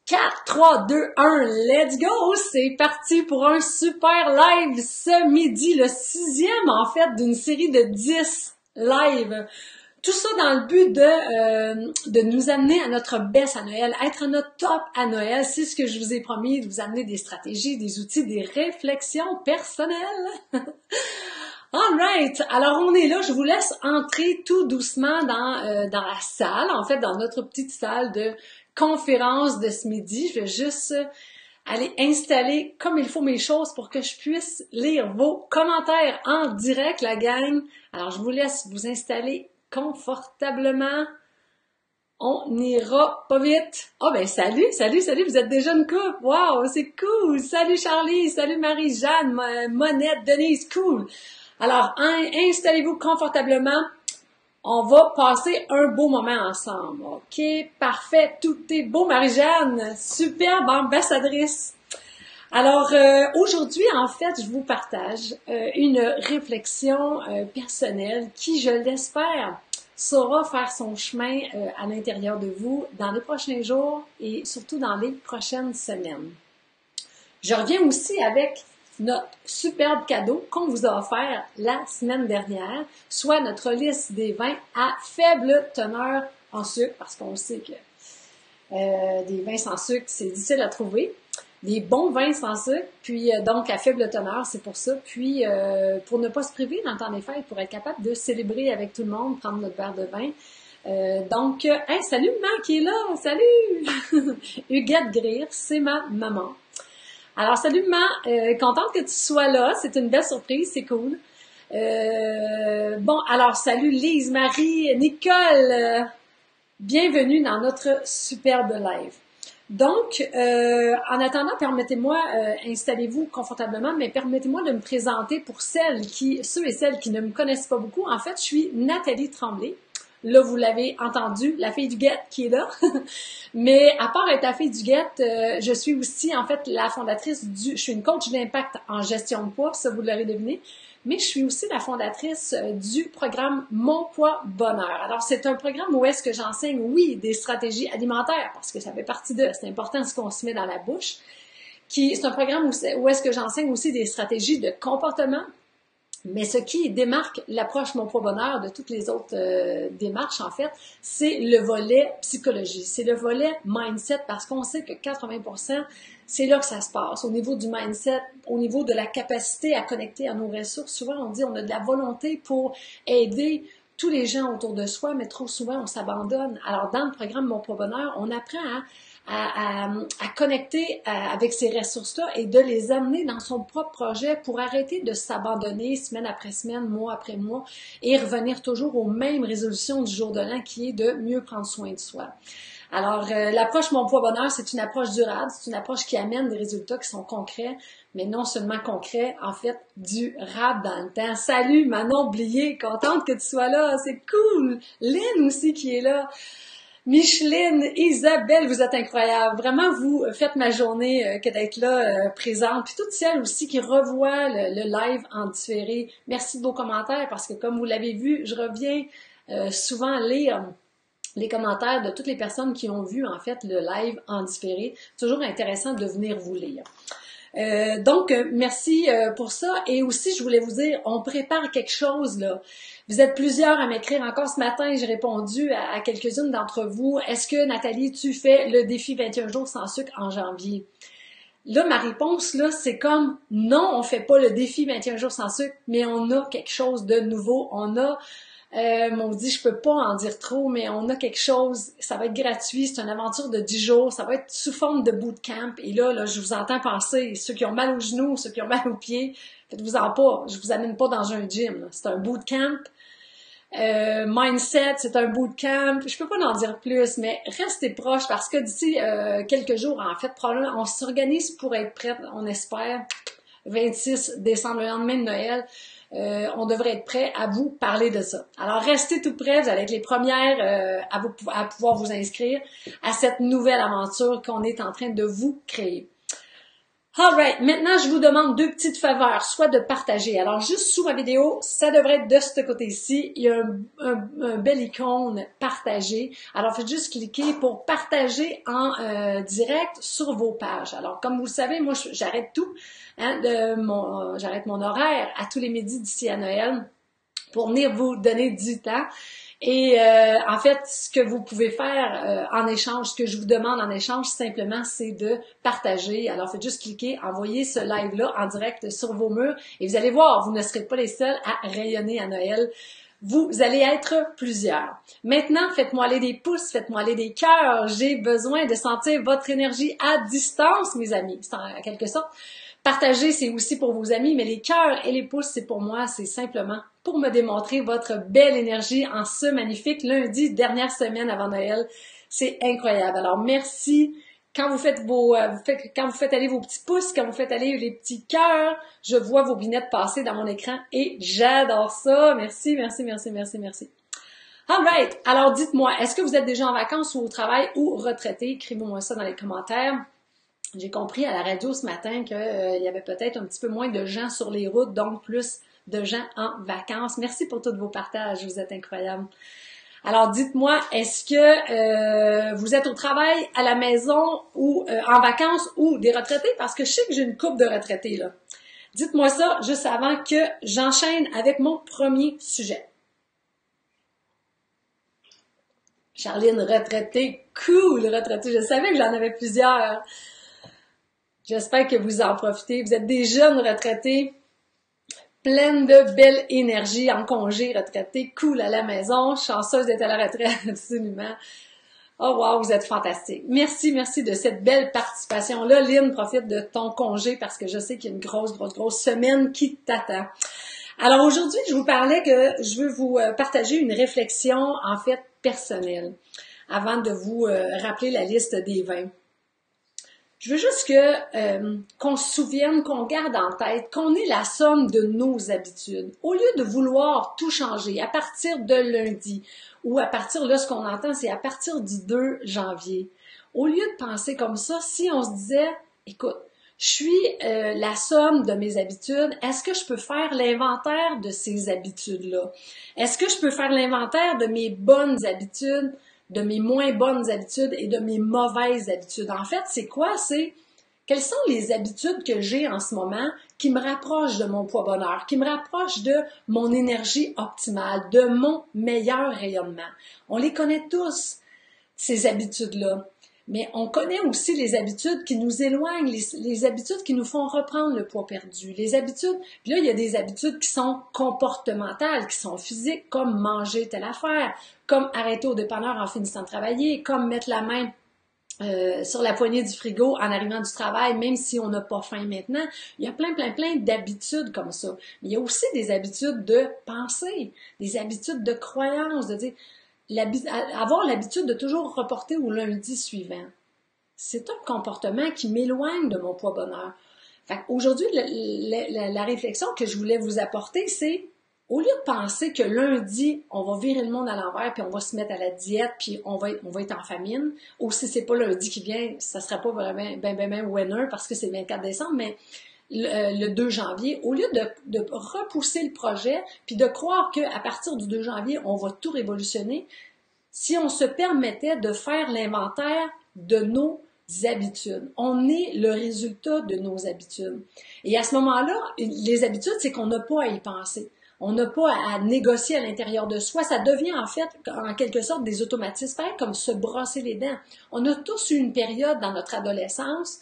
4, 3, 2, 1, let's go! C'est parti pour un super live ce midi, le 6e en fait d'une série de 10 lives. Tout ça dans le but de nous amener à notre best à Noël, être à notre top à Noël. C'est ce que je vous ai promis, de vous amener des stratégies, des outils, des réflexions personnelles. Alright, alors on est là, je vous laisse entrer tout doucement dans la salle, en fait dans notre petite salle de conférence de ce midi. Je vais juste aller installer comme il faut mes choses pour que je puisse lire vos commentaires en direct, la gang. Alors je vous laisse vous installer confortablement. On n'ira pas vite. Oh ben salut, vous êtes déjà une couple. Wow, c'est cool. Salut Charlie, salut Marie-Jeanne, Monette, Denise, cool. Alors, installez-vous confortablement. On va passer un beau moment ensemble. OK, parfait, tout est beau, Marie-Jeanne. Superbe ambassadrice. Alors, aujourd'hui, en fait, je vous partage une réflexion personnelle qui, je l'espère, saura faire son chemin à l'intérieur de vous dans les prochains jours et surtout dans les prochaines semaines. Je reviens aussi avec notre superbe cadeau qu'on vous a offert la semaine dernière, soit notre liste des vins à faible teneur en sucre, parce qu'on sait que des vins sans sucre, c'est difficile à trouver. Des bons vins sans sucre, puis donc à faible teneur, c'est pour ça. Puis pour ne pas se priver dans le temps des fêtes, pour être capable de célébrer avec tout le monde, prendre notre verre de vin. Donc, hey, salut maman qui est là, salut! Huguette Greer, c'est ma maman. Alors, salut maman, contente que tu sois là, c'est une belle surprise, c'est cool. Bon, alors, salut Lise, Marie, Nicole, bienvenue dans notre superbe live. Donc, en attendant, permettez-moi, installez-vous confortablement, mais permettez-moi de me présenter pour ceux et celles qui ne me connaissent pas beaucoup. En fait, je suis Nathalie Tremblay. Là, vous l'avez entendu, la fille du guette qui est là. Mais à part être la fille du guette, je suis aussi en fait la fondatrice je suis une coach d'impact en gestion de poids, ça vous l'aurez deviné. Mais je suis aussi la fondatrice du programme Mon Poids Bonheur. Alors, c'est un programme où est-ce que j'enseigne, oui, des stratégies alimentaires, parce que ça fait partie c'est important ce qu'on se met dans la bouche. C'est un programme où est-ce que j'enseigne aussi des stratégies de comportement. Mais ce qui démarque l'approche Mon Poids Bonheur de toutes les autres démarches, en fait, c'est le volet psychologie, c'est le volet mindset, parce qu'on sait que 80%, c'est là que ça se passe, au niveau du mindset, au niveau de la capacité à connecter à nos ressources. Souvent, on dit on a de la volonté pour aider tous les gens autour de soi, mais trop souvent, on s'abandonne. Alors, dans le programme Mon Poids Bonheur, on apprend à connecter avec ces ressources-là et de les amener dans son propre projet pour arrêter de s'abandonner semaine après semaine, mois après mois et revenir toujours aux mêmes résolutions du jour de l'an qui est de mieux prendre soin de soi. Alors, l'approche Mon Poids Bonheur, c'est une approche durable, c'est une approche qui amène des résultats qui sont concrets, mais non seulement concrets, en fait, durables dans le temps. Salut Manon Blier, contente que tu sois là, c'est cool! Lynn aussi qui est là. Micheline, Isabelle, vous êtes incroyables. Vraiment, vous faites ma journée que d'être là présente. Puis toutes celles aussi qui revoient le live en différé. Merci de vos commentaires parce que comme vous l'avez vu, je reviens souvent lire les commentaires de toutes les personnes qui ont vu en fait le live en différé. Toujours intéressant de venir vous lire. Donc, merci pour ça. Et aussi, je voulais vous dire, on prépare quelque chose là. Vous êtes plusieurs à m'écrire. Encore ce matin, j'ai répondu à quelques-unes d'entre vous. Est-ce que, Nathalie, tu fais le défi 21 jours sans sucre en janvier? Là, ma réponse, là, c'est comme, non, on fait pas le défi 21 jours sans sucre, mais on a quelque chose de nouveau. On a, on dit, je peux pas en dire trop, mais on a quelque chose, ça va être gratuit, c'est une aventure de 10 jours, ça va être sous forme de bootcamp. Et là, je vous entends penser, ceux qui ont mal aux genoux, ceux qui ont mal aux pieds, faites-vous-en pas, je vous amène pas dans un gym, c'est un bootcamp. Mindset, c'est un bootcamp. Je peux pas en dire plus, mais restez proches parce que d'ici quelques jours, en fait, probablement, on s'organise pour être prête, on espère, 26 décembre, le lendemain de Noël. On devrait être prêt à vous parler de ça. Alors, restez tout près, vous allez être les premières à pouvoir vous inscrire à cette nouvelle aventure qu'on est en train de vous créer. Alright, maintenant je vous demande deux petites faveurs, soit de partager. Alors juste sous ma vidéo, ça devrait être de ce côté-ci, il y a un bel icône partager. Alors faites juste cliquer pour partager en direct sur vos pages. Alors comme vous le savez, moi j'arrête tout, hein, j'arrête mon horaire à tous les midis d'ici à Noël pour venir vous donner du temps. Et en fait, ce que vous pouvez faire en échange, ce que je vous demande en échange, simplement, c'est de partager. Alors, faites juste cliquer, envoyer ce live-là en direct sur vos murs et vous allez voir, vous ne serez pas les seuls à rayonner à Noël. Vous allez être plusieurs. Maintenant, faites-moi aller des pouces, faites-moi aller des cœurs. J'ai besoin de sentir votre énergie à distance, mes amis. C'est en quelque sorte. Partager, c'est aussi pour vos amis, mais les cœurs et les pouces, c'est pour moi, c'est simplement pour me démontrer votre belle énergie en ce magnifique lundi, dernière semaine avant Noël. C'est incroyable. Alors, merci. Quand vous faites quand vous faites aller vos petits pouces, quand vous faites aller les petits cœurs, je vois vos vignettes passer dans mon écran et j'adore ça. Merci, merci, merci, merci, merci. Alright. Alors, dites-moi, est-ce que vous êtes déjà en vacances ou au travail ou retraité? Écrivez-moi ça dans les commentaires. J'ai compris à la radio ce matin qu'il y avait peut-être un petit peu moins de gens sur les routes, donc plus de gens en vacances. Merci pour tous vos partages, vous êtes incroyables. Alors dites-moi, est-ce que vous êtes au travail, à la maison ou en vacances ou des retraités? Parce que je sais que j'ai une couple de retraités là. Dites-moi ça juste avant que j'enchaîne avec mon premier sujet. Charline, retraitée, cool, retraitée. Je savais que j'en avais plusieurs. J'espère que vous en profitez. Vous êtes des jeunes retraités, pleines de belle énergie en congé, retraités, cool à la maison, chanceuse d'être à la retraite, absolument. Oh wow, vous êtes fantastiques. Merci, merci de cette belle participation-là. Lynn, profite de ton congé parce que je sais qu'il y a une grosse semaine qui t'attend. Alors aujourd'hui, je vous parlais que je veux vous partager une réflexion en fait personnelle avant de vous rappeler la liste des 20. Je veux juste qu'on se souvienne, qu'on garde en tête qu'on est la somme de nos habitudes. Au lieu de vouloir tout changer à partir de lundi ou à partir, là, ce qu'on entend, c'est à partir du 2 janvier. Au lieu de penser comme ça, si on se disait, écoute, je suis la somme de mes habitudes, est-ce que je peux faire l'inventaire de ces habitudes-là? Est-ce que je peux faire l'inventaire de mes bonnes habitudes, de mes moins bonnes habitudes et de mes mauvaises habitudes? En fait, c'est quoi? C'est quelles sont les habitudes que j'ai en ce moment qui me rapprochent de mon poids bonheur, qui me rapprochent de mon énergie optimale, de mon meilleur rayonnement. On les connaît tous, ces habitudes-là. Mais on connaît aussi les habitudes qui nous éloignent, les habitudes qui nous font reprendre le poids perdu, les habitudes. Puis là, il y a des habitudes qui sont comportementales, qui sont physiques, comme manger telle affaire, comme arrêter au dépanneur en finissant de travailler, comme mettre la main sur la poignée du frigo en arrivant du travail, même si on n'a pas faim maintenant. Il y a plein d'habitudes comme ça. Mais il y a aussi des habitudes de pensée, des habitudes de croyance, de dire avoir l'habitude de toujours reporter au lundi suivant. C'est un comportement qui m'éloigne de mon poids bonheur. Fait qu'aujourd'hui, la réflexion que je voulais vous apporter, c'est au lieu de penser que lundi, on va virer le monde à l'envers, puis on va se mettre à la diète, puis on va être en famine, ou si c'est pas lundi qui vient, ça sera pas vraiment ben winner parce que c'est le 24 décembre, mais le 2 janvier, au lieu de repousser le projet, puis de croire qu'à partir du 2 janvier, on va tout révolutionner, si on se permettait de faire l'inventaire de nos habitudes. On est le résultat de nos habitudes. Et à ce moment-là, les habitudes, c'est qu'on n'a pas à y penser. On n'a pas à négocier à l'intérieur de soi. Ça devient en fait, en quelque sorte, des automatismes, pareil comme se brosser les dents. On a tous eu une période dans notre adolescence,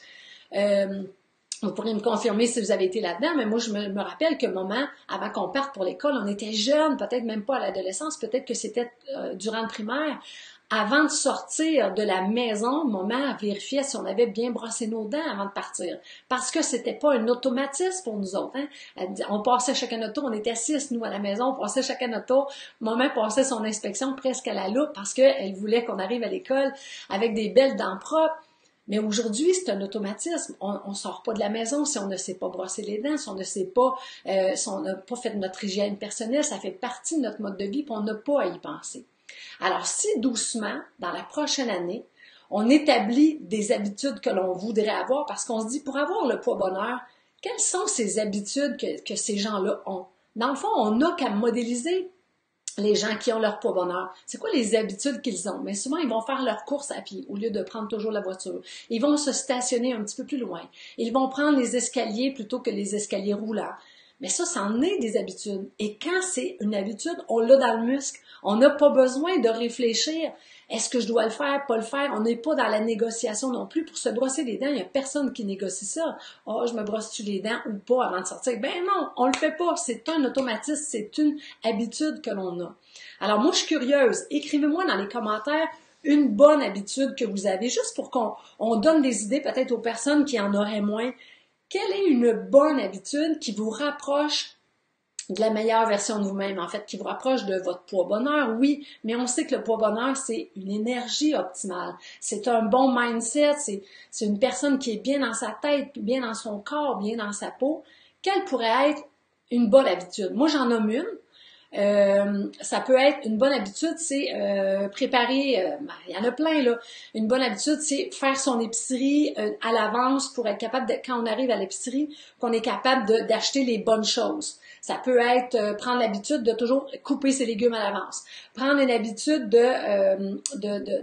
vous pourrez me confirmer si vous avez été là-dedans, mais moi, je me rappelle que moment, avant qu'on parte pour l'école, on était jeunes, peut-être même pas à l'adolescence, peut-être que c'était durant le primaire. Avant de sortir de la maison, maman vérifiait si on avait bien brossé nos dents avant de partir. Parce que c'était pas un automatisme pour nous autres. Hein? On passait chacun notre tour, on était 6, nous, à la maison, on passait chacun notre tour. Maman passait son inspection presque à la loupe parce qu'elle voulait qu'on arrive à l'école avec des belles dents propres. Mais aujourd'hui, c'est un automatisme. On ne sort pas de la maison si on ne sait pas brosser les dents, si on ne sait pas, si on n'a pas fait notre hygiène personnelle, ça fait partie de notre mode de vie, puis on n'a pas à y penser. Alors, si doucement, dans la prochaine année, On établit des habitudes que l'on voudrait avoir parce qu'on se dit, pour avoir le poids bonheur, quelles sont ces habitudes que ces gens-là ont? Dans le fond, on n'a qu'à modéliser les gens qui ont leur poids bonheur. C'est quoi les habitudes qu'ils ont? Mais souvent, ils vont faire leurs courses à pied au lieu de prendre toujours la voiture. Ils vont se stationner un petit peu plus loin. Ils vont prendre les escaliers plutôt que les escaliers roulants. Mais ça en est des habitudes. Et quand c'est une habitude, on l'a dans le muscle. On n'a pas besoin de réfléchir. Est-ce que je dois le faire, pas le faire? On n'est pas dans la négociation non plus. Pour se brosser les dents, il n'y a personne qui négocie ça. « Oh, je me brosse-tu les dents ou pas avant de sortir? » Ben non, on le fait pas. C'est un automatisme, c'est une habitude que l'on a. Alors moi, je suis curieuse. Écrivez-moi dans les commentaires une bonne habitude que vous avez, juste pour qu'on donne des idées peut-être aux personnes qui en auraient moins. Quelle est une bonne habitude qui vous rapproche de la meilleure version de vous-même, en fait, qui vous rapproche de votre poids bonheur, oui, mais on sait que le poids bonheur, c'est une énergie optimale. C'est un bon mindset, c'est une personne qui est bien dans sa tête, bien dans son corps, bien dans sa peau. Quelle pourrait être une bonne habitude? Moi, j'en nomme une. Ça peut être une bonne habitude, c'est préparer, il y en a plein là. Une bonne habitude, c'est faire son épicerie à l'avance pour être capable, quand on arrive à l'épicerie, qu'on est capable d'acheter les bonnes choses. Ça peut être prendre l'habitude de toujours couper ses légumes à l'avance. Prendre une habitude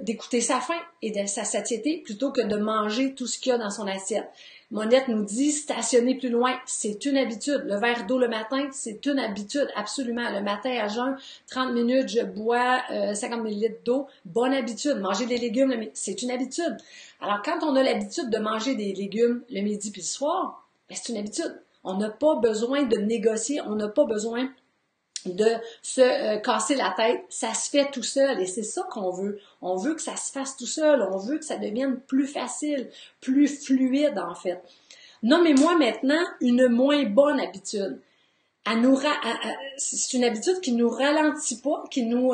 d'écouter sa faim et de sa satiété plutôt que de manger tout ce qu'il y a dans son assiette. Monette nous dit stationner plus loin, c'est une habitude. Le verre d'eau le matin, c'est une habitude, absolument. Le matin à jeun, 30 minutes, je bois 50 ml d'eau, bonne habitude. Manger des légumes, c'est une habitude. Alors, quand on a l'habitude de manger des légumes le midi puis le soir, ben, c'est une habitude. On n'a pas besoin de négocier, on n'a pas besoin de se casser la tête. Ça se fait tout seul et c'est ça qu'on veut. On veut que ça se fasse tout seul, on veut que ça devienne plus facile, plus fluide en fait. Nommez-moi maintenant une moins bonne habitude. C'est une habitude qui nous ralentit pas, qui nous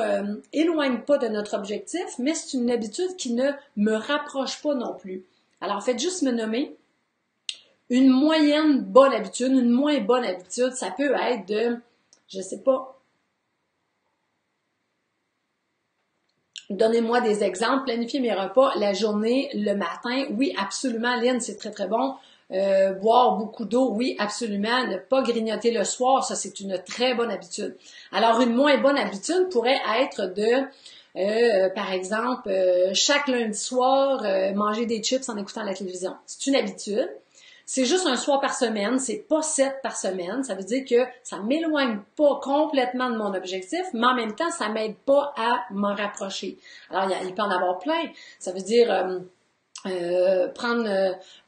éloigne pas de notre objectif, mais c'est une habitude qui ne me rapproche pas non plus. Alors faites juste me nommer une moyenne bonne habitude, une moins bonne habitude. Ça peut être de, je sais pas, donnez-moi des exemples, planifier mes repas la journée, le matin. Oui, absolument, Lynn, c'est très, très bon. Boire beaucoup d'eau, oui, absolument. Ne pas grignoter le soir, ça, c'est une très bonne habitude. Alors, une moins bonne habitude pourrait être de, par exemple, chaque lundi soir, manger des chips en écoutant la télévision. C'est une habitude. C'est juste un soir par semaine, c'est pas 7 par semaine. Ça veut dire que ça m'éloigne pas complètement de mon objectif, mais en même temps, ça m'aide pas à m'en rapprocher. Alors, il peut en avoir plein. Ça veut dire prendre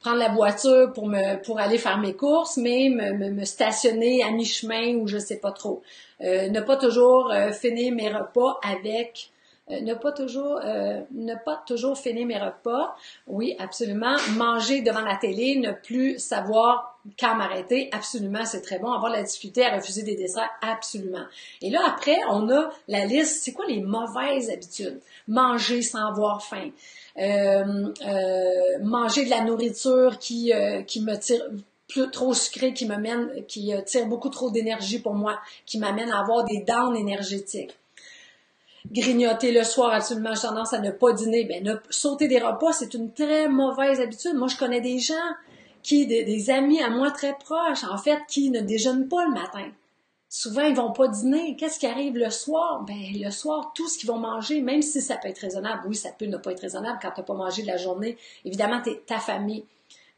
la voiture pour aller faire mes courses, mais me stationner à mi-chemin ou je sais pas trop. Ne pas toujours finir mes repas avec ne pas toujours finir mes repas. Oui, absolument. Manger devant la télé, ne plus savoir quand m'arrêter. Absolument, c'est très bon. Avoir la difficulté à refuser des desserts. Absolument. Et là, après, on a la liste. C'est quoi les mauvaises habitudes? Manger sans avoir faim. Manger de la nourriture qui me tire trop sucrée, qui tire beaucoup trop d'énergie pour moi, qui m'amène à avoir des downs énergétiques. Grignoter le soir, absolument, j'ai tendance à ne pas dîner. Sauter des repas, c'est une très mauvaise habitude. Moi, je connais des gens des amis à moi très proches, en fait, qui ne déjeunent pas le matin. Souvent, ils vont pas dîner. Qu'est-ce qui arrive le soir? Le soir, tout ce qu'ils vont manger, même si ça peut être raisonnable. Oui, ça peut ne pas être raisonnable quand tu n'as pas mangé de la journée. Évidemment, t'es ta famille.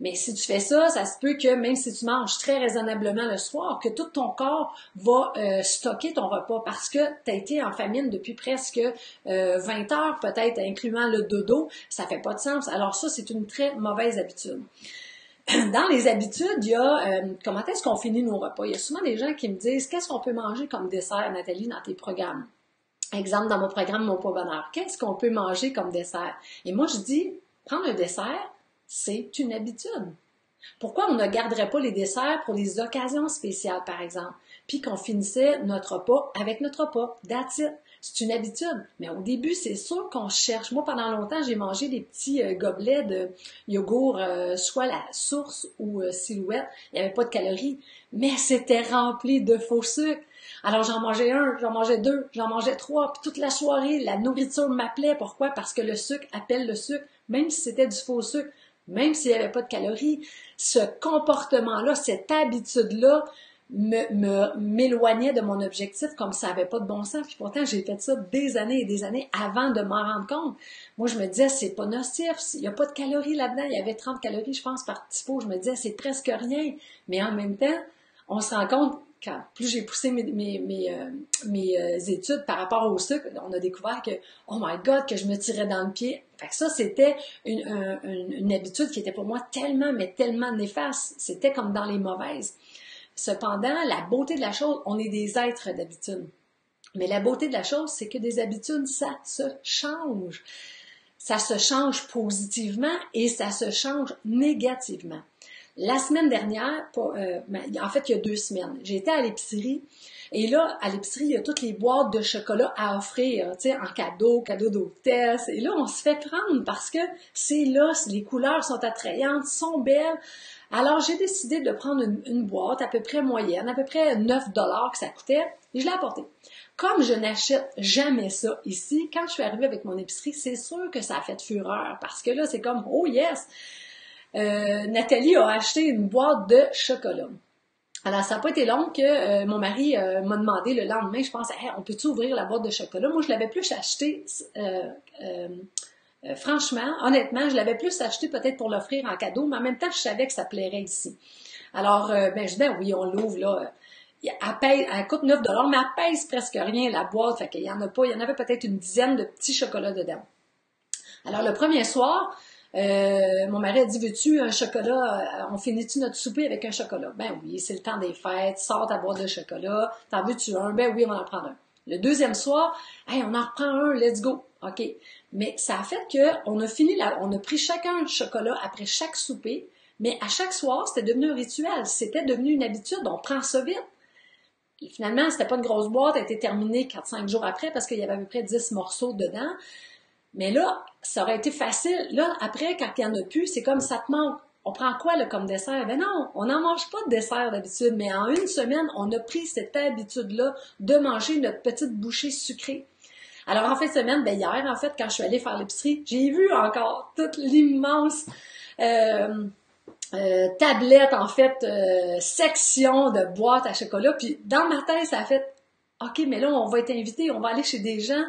Mais si tu fais ça, ça se peut que même si tu manges très raisonnablement le soir, que tout ton corps va stocker ton repas parce que tu as été en famine depuis presque 20 heures, peut-être incluant le dodo. Ça fait pas de sens. Alors ça, c'est une très mauvaise habitude. Dans les habitudes, il y a comment est-ce qu'on finit nos repas. Il y a souvent des gens qui me disent « Qu'est-ce qu'on peut manger comme dessert, Nathalie, dans tes programmes? » Exemple, dans mon programme Mon Poids Bonheur. Qu'est-ce qu'on peut manger comme dessert? Et moi, je dis, prendre un dessert, c'est une habitude. Pourquoi on ne garderait pas les desserts pour les occasions spéciales, par exemple? Puis qu'on finissait notre repas avec notre repas. That's it. C'est une habitude. Mais au début, c'est sûr qu'on cherche. Moi, pendant longtemps, j'ai mangé des petits gobelets de yogourt, soit la source ou Silhouette. Il n'y avait pas de calories, mais c'était rempli de faux sucre. Alors, j'en mangeais un, j'en mangeais deux, j'en mangeais trois, puis toute la soirée, la nourriture m'appelait. Pourquoi? Parce que le sucre appelle le sucre, même si c'était du faux sucre, même s'il n'y avait pas de calories. Ce comportement-là, cette habitude-là, m'éloignait de mon objectif comme ça n'avait pas de bon sens. Puis pourtant, j'ai fait ça des années et des années avant de m'en rendre compte. Moi, je me disais, c'est pas nocif, il n'y a pas de calories là-dedans. Il y avait 30 calories, je pense, par petit pot. Je me disais, c'est presque rien. Mais en même temps, on se rend compte, plus j'ai poussé mes études par rapport au sucre, on a découvert que, oh my God, que je me tirais dans le pied. Fait que ça, c'était une habitude qui était pour moi tellement, mais tellement néfaste. C'était comme dans les mauvaises. Cependant, la beauté de la chose, on est des êtres d'habitude. Mais la beauté de la chose, c'est que des habitudes, ça se change. Ça se change positivement et ça se change négativement. La semaine dernière, en fait, il y a 2 semaines, j'étais à l'épicerie et là, à l'épicerie, il y a toutes les boîtes de chocolat à offrir, tu sais, en cadeau d'hôtesse. Et là, on se fait prendre parce que c'est là, les couleurs sont attrayantes, sont belles. Alors, j'ai décidé de prendre une boîte à peu près moyenne, à peu près 9 $ que ça coûtait, et je l'ai apportée. Comme je n'achète jamais ça ici, quand je suis arrivée avec mon épicerie, c'est sûr que ça a fait fureur, parce que là, c'est comme, oh yes! Nathalie a acheté une boîte de chocolat. Alors, ça n'a pas été long que mon mari m'a demandé le lendemain, je pense, hey, on peut-tu ouvrir la boîte de chocolat? Moi, je l'avais plus acheté, franchement, honnêtement, je l'avais plus acheté peut-être pour l'offrir en cadeau, mais en même temps, je savais que ça plairait ici. Alors, je dis, ben oui, on l'ouvre, là. Elle coûte 9 $, mais elle pèse presque rien, la boîte, fait qu'il y en a pas, il y en avait peut-être une dizaine de petits chocolats dedans. Alors, le premier soir, mon mari a dit, veux-tu un chocolat, on finit-tu notre souper avec un chocolat? Ben oui, c'est le temps des fêtes, sors ta boîte de chocolat, t'en veux-tu un? Ben oui, on va en prendre un. Le deuxième soir, hey, on en reprend un, let's go. OK. Mais ça a fait qu'on a on a pris chacun un chocolat après chaque souper, mais à chaque soir, c'était devenu un rituel, c'était devenu une habitude, on prend ça vite. Et finalement, c'était pas une grosse boîte, elle a été terminée 4-5 jours après parce qu'il y avait à peu près 10 morceaux dedans. Mais là, ça aurait été facile. Là, après, quand il n'y en a plus, c'est comme ça te manque. On prend quoi là, comme dessert? Ben non, on n'en mange pas de dessert d'habitude, mais en une semaine, on a pris cette habitude-là de manger notre petite bouchée sucrée. Alors, en fin de semaine, ben hier, en fait, quand je suis allée faire l'épicerie, j'ai vu encore toute l'immense tablette, en fait, section de boîtes à chocolat. Puis dans ma tête, ça a fait, OK, mais là, on va être invité, on va aller chez des gens.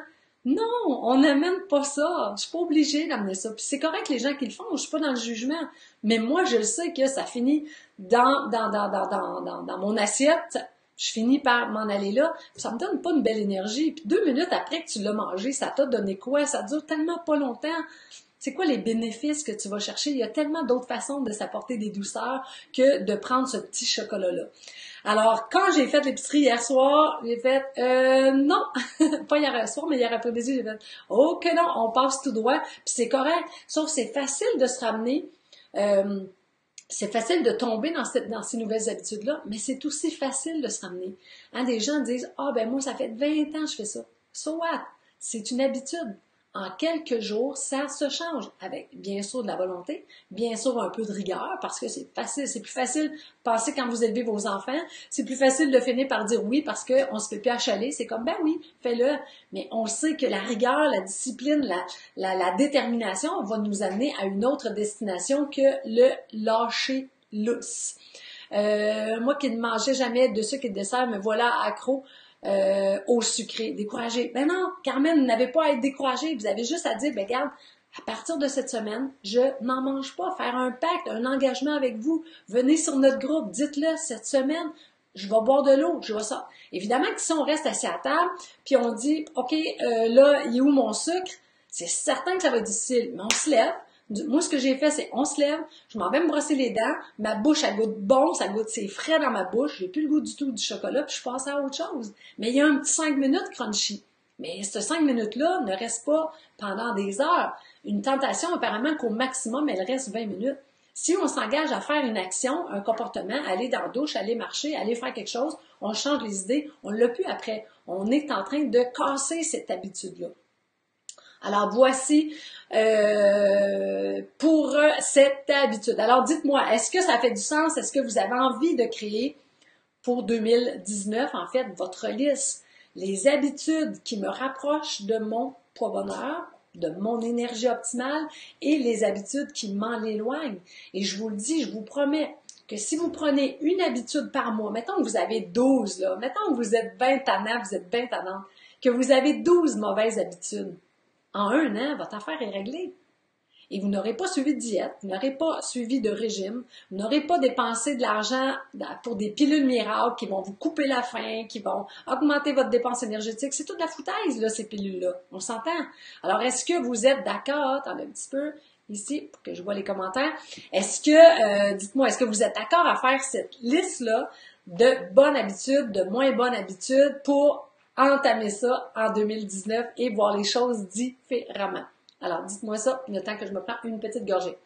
Non, on n'amène pas ça. Je suis pas obligée d'amener ça. Puis c'est correct les gens qui le font, je suis pas dans le jugement. Mais moi, je le sais que ça finit dans mon assiette. Je finis par m'en aller là. Ça me donne pas une belle énergie. Puis 2 minutes après que tu l'as mangé, ça t'a donné quoi? Ça dure tellement pas longtemps. C'est quoi les bénéfices que tu vas chercher? Il y a tellement d'autres façons de s'apporter des douceurs que de prendre ce petit chocolat-là. Alors, quand j'ai fait l'épicerie hier soir, j'ai fait non, pas hier soir, mais hier après-midi, j'ai fait oh que non, on passe tout droit, puis c'est correct. Sauf que c'est facile de se ramener, c'est facile de tomber dans ces nouvelles habitudes-là, mais c'est aussi facile de se ramener. Hein, des gens disent ben moi, ça fait 20 ans que je fais ça. So what? C'est une habitude. En quelques jours, ça se change avec, bien sûr, de la volonté, bien sûr, un peu de rigueur, parce que c'est facile, c'est plus facile de penser quand vous élevez vos enfants, c'est plus facile de finir par dire oui parce qu'on se fait plus achaler, c'est comme, ben oui, fais-le, mais on sait que la rigueur, la discipline, la détermination va nous amener à une autre destination que le lâcher lousse. Moi qui ne mangeais jamais de sucre et de dessert, me voilà accro au sucré, découragé. Ben non, Carmen, vous n'avez pas à être découragé. Vous avez juste à dire, ben regarde, à partir de cette semaine, je n'en mange pas. Faire un pacte, un engagement avec vous. Venez sur notre groupe, dites-le, cette semaine, je vais boire de l'eau, je vais ça. Évidemment que si on reste assis à table, puis on dit, OK, là, il est où mon sucre? C'est certain que ça va être difficile, mais on se lève. Moi, ce que j'ai fait, c'est on se lève, je m'en vais me brosser les dents, ma bouche, elle goûte bon, c'est frais dans ma bouche, j'ai plus le goût du tout du chocolat, puis je passe à autre chose. Mais il y a un petit 5 minutes crunchy. Mais ce 5 minutes-là ne reste pas pendant des heures. Une tentation, apparemment, qu'au maximum, elle reste 20 minutes. Si on s'engage à faire une action, un comportement, aller dans la douche, aller marcher, aller faire quelque chose, on change les idées, on ne l'a plus après. On est en train de casser cette habitude-là. Alors, voici pour cette habitude. Alors, dites-moi, est-ce que ça fait du sens? Est-ce que vous avez envie de créer pour 2019, en fait, votre liste, les habitudes qui me rapprochent de mon poids bonheur, de mon énergie optimale et les habitudes qui m'en éloignent? Et je vous le dis, je vous promets que si vous prenez une habitude par mois, mettons que vous avez 12, là, mettons que vous êtes bien tannant, vous êtes bien tannante, que vous avez 12 mauvaises habitudes, en un an, votre affaire est réglée. Et vous n'aurez pas suivi de diète, vous n'aurez pas suivi de régime, vous n'aurez pas dépensé de l'argent pour des pilules miracles qui vont vous couper la faim, qui vont augmenter votre dépense énergétique. C'est toute la foutaise, là, ces pilules-là. On s'entend? Alors, est-ce que vous êtes d'accord? Attendez un petit peu ici pour que je vois les commentaires. Est-ce que, dites-moi, est-ce que vous êtes d'accord à faire cette liste-là de bonnes habitudes, de moins bonnes habitudes pour entamer ça en 2019 et voir les choses différemment? Alors, dites-moi ça, le temps que je me prends une petite gorgée.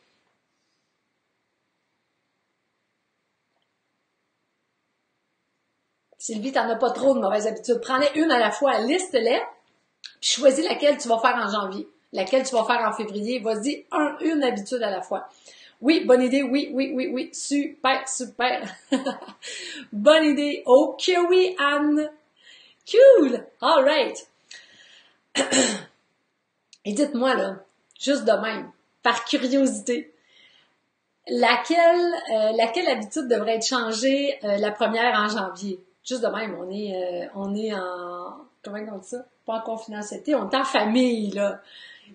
Sylvie, t'en as pas trop de mauvaises habitudes. Prends-les une à la fois, liste-les, puis choisis laquelle tu vas faire en janvier, laquelle tu vas faire en février. Vas-y, une habitude à la fois. Oui, bonne idée, oui, oui, oui, oui, super, super. Bonne idée. Ok, oui, Anne. Cool. All right. Et dites-moi, là, juste de même, par curiosité, laquelle habitude devrait être changée la première en janvier? Juste de même, on est en, comment on dit ça? Pas en confidentialité, on est en famille, là.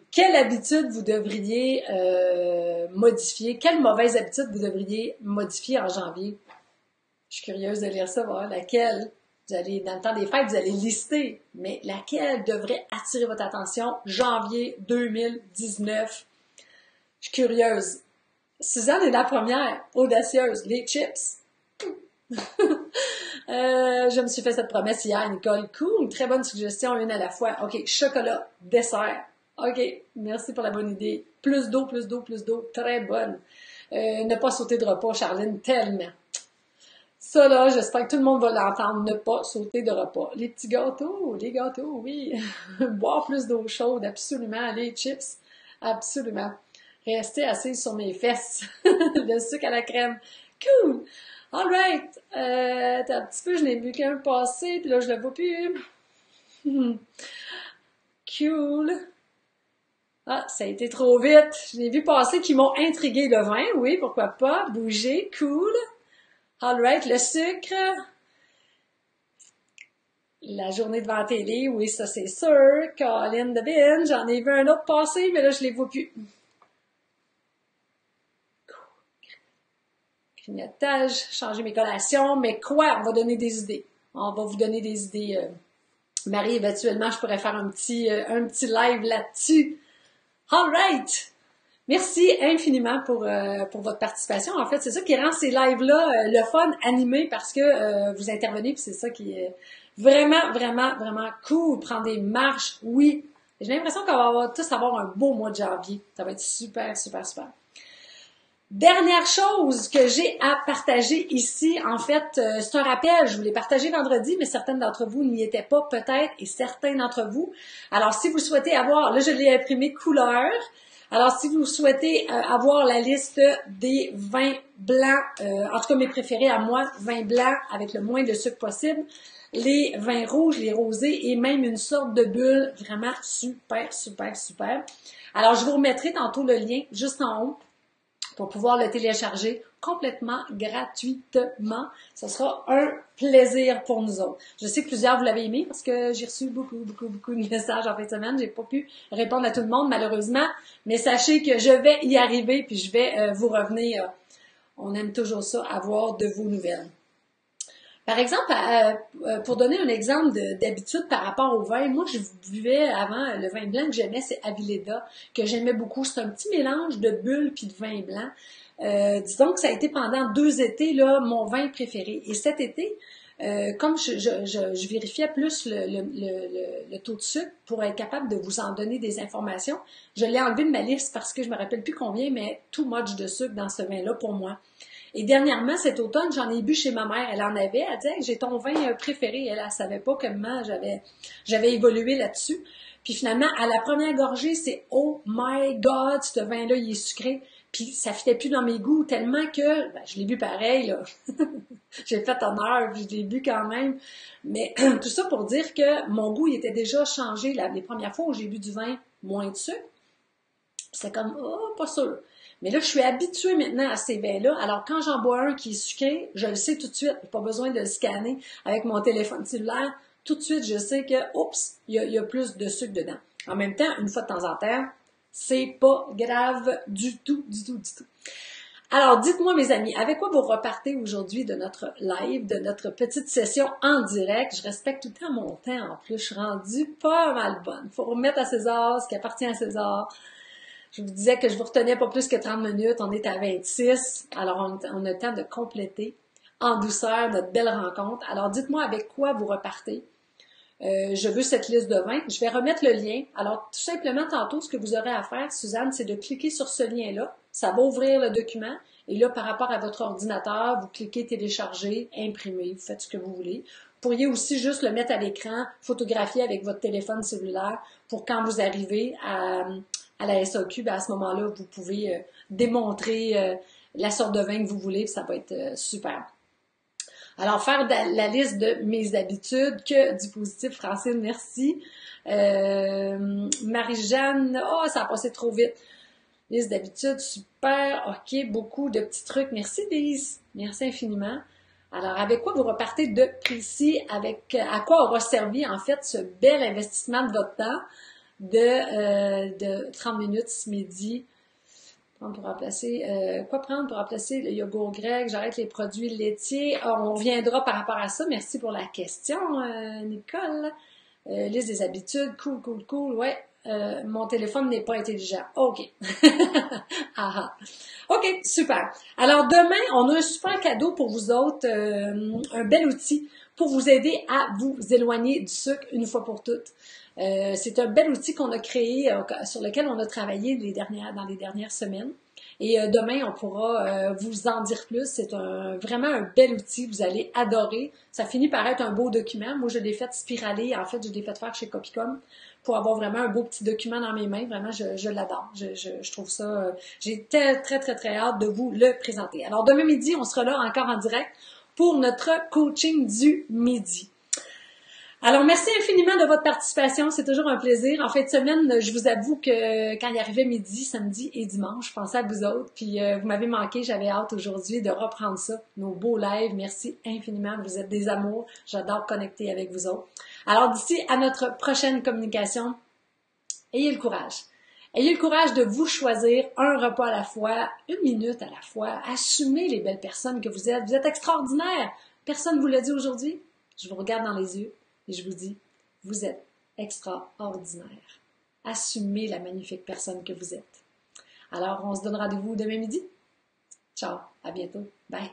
Quelle habitude vous devriez modifier? Quelle mauvaise habitude vous devriez modifier en janvier? Je suis curieuse de lire ça, voir laquelle. Vous allez, dans le temps des fêtes, vous allez lister, mais laquelle devrait attirer votre attention janvier 2019? Je suis curieuse. Suzanne est la première, audacieuse, les chips. Je me suis fait cette promesse hier, Nicole. Cool, très bonne suggestion, une à la fois. OK, chocolat, dessert. OK, merci pour la bonne idée. Plus d'eau, plus d'eau, plus d'eau. Très bonne. Ne pas sauter de repas, Charline, tellement. Ça, là, j'espère que tout le monde va l'entendre, ne pas sauter de repas. Les petits gâteaux, oui. Boire plus d'eau chaude, absolument. Les chips, absolument. Rester assise sur mes fesses. Le sucre à la crème. Cool! Alright! Un petit peu, je n'ai vu qu'un passer, puis là, je le vois plus. Cool! Ah, ça a été trop vite. Je l'ai vu passer qui m'ont intrigué le vin, oui, pourquoi pas. Bouger, cool. Alright, le sucre. La journée devant la télé, oui, ça c'est sûr. Colin Devine, j'en ai vu un autre passer, mais là, je les vois plus. Grignotage, changer mes collations, mais quoi? On va donner des idées. On va vous donner des idées. Marie, éventuellement, je pourrais faire un petit live là-dessus. Alright! Merci infiniment pour votre participation. En fait, c'est ça qui rend ces lives-là le fun, animé, parce que vous intervenez, puis c'est ça qui est vraiment, vraiment, vraiment cool. Prendre des marches, oui. J'ai l'impression qu'on va tous avoir un beau mois de janvier. Ça va être super, super, super. Dernière chose que j'ai à partager ici, en fait, c'est un rappel, je vous l'ai partagé vendredi, mais certaines d'entre vous n'y étaient pas peut-être, et certains d'entre vous. Alors, si vous souhaitez avoir, là je l'ai imprimé couleur, alors si vous souhaitez avoir la liste des vins blancs, en tout cas mes préférés à moi, vins blancs avec le moins de sucre possible, les vins rouges, les rosés et même une sorte de bulle vraiment super, super, super. Alors, je vous remettrai tantôt le lien juste en haut pour pouvoir le télécharger complètement gratuitement. Ce sera un plaisir pour nous autres. Je sais que plusieurs vous l'avez aimé parce que j'ai reçu beaucoup de messages en fin de semaine. J'ai pas pu répondre à tout le monde malheureusement, mais sachez que je vais y arriver puis je vais vous revenir. On aime toujours ça, avoir de vos nouvelles. Par exemple, pour donner un exemple d'habitude par rapport au vin, moi je buvais avant le vin blanc que j'aimais, c'est Avileda, que j'aimais beaucoup. C'est un petit mélange de bulles puis de vin blanc. Disons que ça a été pendant 2 étés là mon vin préféré. Et cet été, comme je vérifiais plus le taux de sucre pour être capable de vous en donner des informations, je l'ai enlevé de ma liste parce que je me rappelle plus combien, mais too much de sucre dans ce vin-là pour moi. Et dernièrement, cet automne, j'en ai bu chez ma mère. Elle en avait. Elle disait, hey, j'ai ton vin préféré. Elle savait pas comment j'avais évolué là-dessus. Puis finalement, à la première gorgée, c'est oh my God, ce vin-là, il est sucré. Puis ça fitait plus dans mes goûts tellement que je l'ai bu pareil, là. J'ai fait honneur, puis je l'ai bu quand même. Mais tout ça pour dire que mon goût, il était déjà changé les premières fois où j'ai bu du vin moins de sucre. C'est comme, oh, pas sûr. Mais là, je suis habituée maintenant à ces vins-là. Alors, quand j'en bois un qui est sucré, je le sais tout de suite. J'ai pas besoin de le scanner avec mon téléphone cellulaire. Tout de suite, je sais que, oups, il y a plus de sucre dedans. En même temps, une fois de temps en temps, c'est pas grave du tout, du tout, du tout. Alors, dites-moi, mes amis, avec quoi vous repartez aujourd'hui de notre live, de notre petite session en direct? Je respecte tout le temps mon temps, en plus. Je suis rendue pas mal bonne. Faut remettre à César ce qui appartient à César. Je vous disais que je vous retenais pas plus que 30 minutes. On est à 26. Alors, on a le temps de compléter en douceur notre belle rencontre. Alors, dites-moi avec quoi vous repartez. Je veux cette liste de vins. Je vais remettre le lien. Alors, tout simplement, tantôt, ce que vous aurez à faire, Suzanne, c'est de cliquer sur ce lien-là. Ça va ouvrir le document. Et là, par rapport à votre ordinateur, vous cliquez télécharger, imprimer, vous faites ce que vous voulez. Vous pourriez aussi juste le mettre à l'écran, photographier avec votre téléphone cellulaire pour quand vous arrivez à la SAQ, à ce moment-là, vous pouvez démontrer la sorte de vin que vous voulez, ça va être super. Alors, faire la liste de mes habitudes, que du positif, Francine, merci. Marie-Jeanne, oh, ça a passé trop vite. Liste d'habitudes, super, ok, beaucoup de petits trucs. Merci, Lise, merci infiniment. Alors, avec quoi vous repartez de précis, à quoi aura servi, en fait, ce bel investissement de votre temps de 30 minutes ce midi? Pour remplacer, quoi prendre pour remplacer le yogourt grec? J'arrête les produits laitiers. On reviendra par rapport à ça. Merci pour la question, Nicole. Liste des habitudes. Cool. Ouais. Mon téléphone n'est pas intelligent. OK. Ah. OK, super. Alors, demain, on a un super cadeau pour vous autres. Un bel outil pour vous aider à vous éloigner du sucre une fois pour toutes. C'est un bel outil qu'on a créé, sur lequel on a travaillé dans les dernières semaines. Et demain, on pourra vous en dire plus. C'est vraiment un bel outil. Vous allez adorer. Ça finit par être un beau document. Moi, je l'ai fait spiraler. En fait, je l'ai fait faire chez Copycom pour avoir vraiment un beau petit document dans mes mains. Vraiment, je l'adore. Je trouve ça... j'ai très, très, très, très hâte de vous le présenter. Alors, demain midi, on sera là encore en direct pour notre coaching du midi. Alors, merci infiniment de votre participation. C'est toujours un plaisir. En fin de semaine, je vous avoue que quand il arrivait midi, samedi et dimanche, je pensais à vous autres. Puis, vous m'avez manqué. J'avais hâte aujourd'hui de reprendre ça. Nos beaux lives. Merci infiniment. Vous êtes des amours. J'adore connecter avec vous autres. Alors, d'ici à notre prochaine communication, ayez le courage. Ayez le courage de vous choisir un repas à la fois, une minute à la fois. Assumez les belles personnes que vous êtes. Vous êtes extraordinaires. Personne ne vous l'a dit aujourd'hui. Je vous regarde dans les yeux. Et je vous dis, vous êtes extraordinaire. Assumez la magnifique personne que vous êtes. Alors, on se donne rendez-vous demain midi. Ciao, à bientôt. Bye.